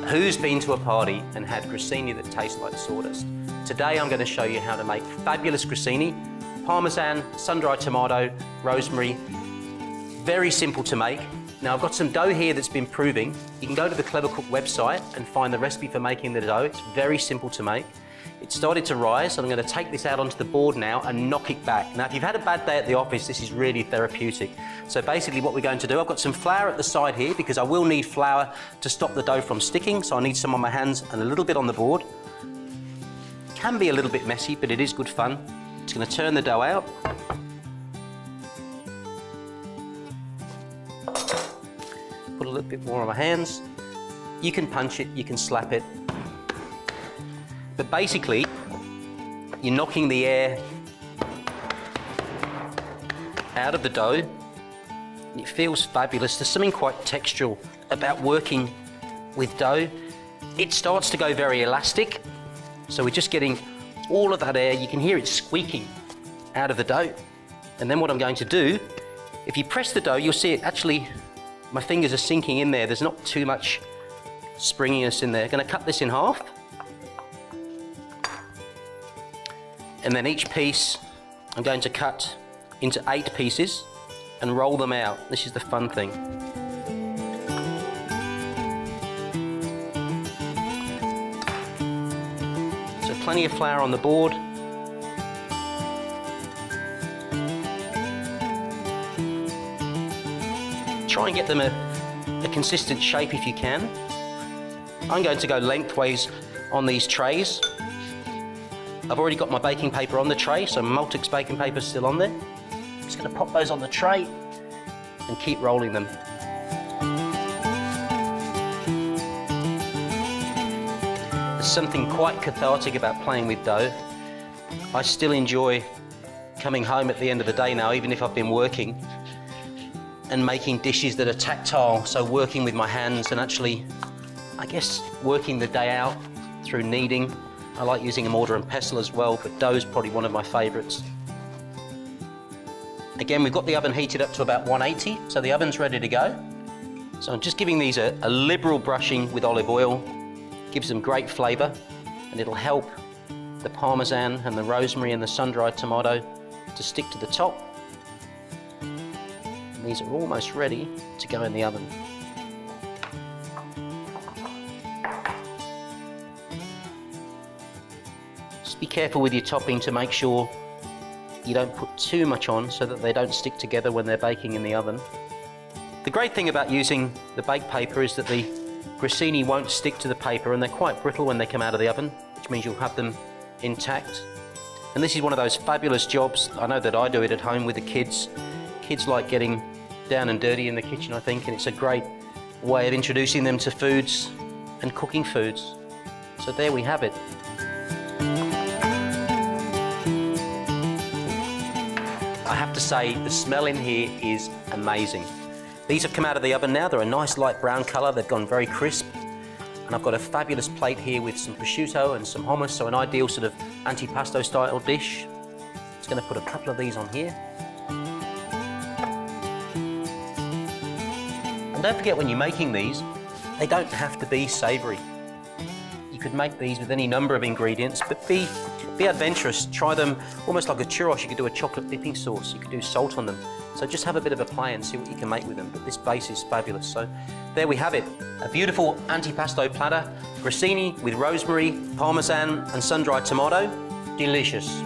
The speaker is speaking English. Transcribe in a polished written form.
Who's been to a party and had grissini that tastes like sawdust? Today I'm going to show you how to make fabulous grissini. Parmesan, sun-dried tomato, rosemary. Very simple to make. Now I've got some dough here that's been proving. You can go to the Clever Cook website and find the recipe for making the dough. It's very simple to make. It started to rise, so I'm going to take this out onto the board now and knock it back. Now if you've had a bad day at the office, this is really therapeutic. So basically what we're going to do, I've got some flour at the side here because I will need flour to stop the dough from sticking, so I need some on my hands and a little bit on the board. It can be a little bit messy, but it is good fun. Just going to turn the dough out. Put a little bit more on my hands. You can punch it, you can slap it. But basically, you're knocking the air out of the dough. It feels fabulous. There's something quite textural about working with dough. It starts to go very elastic. So we're just getting all of that air. You can hear it squeaking out of the dough. And then what I'm going to do, if you press the dough, you'll see it actually, my fingers are sinking in there. There's not too much springiness in there. I'm going to cut this in half. And then each piece I'm going to cut into 8 pieces and roll them out. This is the fun thing. So plenty of flour on the board. Try and get them a consistent shape if you can. I'm going to go lengthways on these trays. I've already got my baking paper on the tray, so Multix baking paper is still on there. I'm just going to pop those on the tray and keep rolling them. There's something quite cathartic about playing with dough. I still enjoy coming home at the end of the day now, even if I've been working, and making dishes that are tactile, so working with my hands and actually, I guess, working the day out through kneading. I like using a mortar and pestle as well, but dough's probably one of my favourites. Again, we've got the oven heated up to about 180, so the oven's ready to go. So I'm just giving these a liberal brushing with olive oil. Gives them great flavour, and it'll help the Parmesan and the rosemary and the sun-dried tomato to stick to the top. And these are almost ready to go in the oven. Be careful with your topping to make sure you don't put too much on so that they don't stick together when they're baking in the oven. The great thing about using the baked paper is that the grissini won't stick to the paper, and they're quite brittle when they come out of the oven, which means you'll have them intact. And this is one of those fabulous jobs. I know that I do it at home with the kids. Kids like getting down and dirty in the kitchen, I think, and it's a great way of introducing them to foods and cooking foods. So there we have it. I have to say, the smell in here is amazing. These have come out of the oven now. They're a nice light brown colour. They've gone very crisp. And I've got a fabulous plate here with some prosciutto and some hummus, so an ideal sort of antipasto style dish. Just going to put a couple of these on here. And don't forget, when you're making these, they don't have to be savoury. You could make these with any number of ingredients, but be adventurous. Try them almost like a churros. You could do a chocolate dipping sauce. You could do salt on them. So just have a bit of a play and see what you can make with them. But this base is fabulous. So there we have it. A beautiful antipasto platter. Grissini with rosemary, Parmesan and sun-dried tomato. Delicious.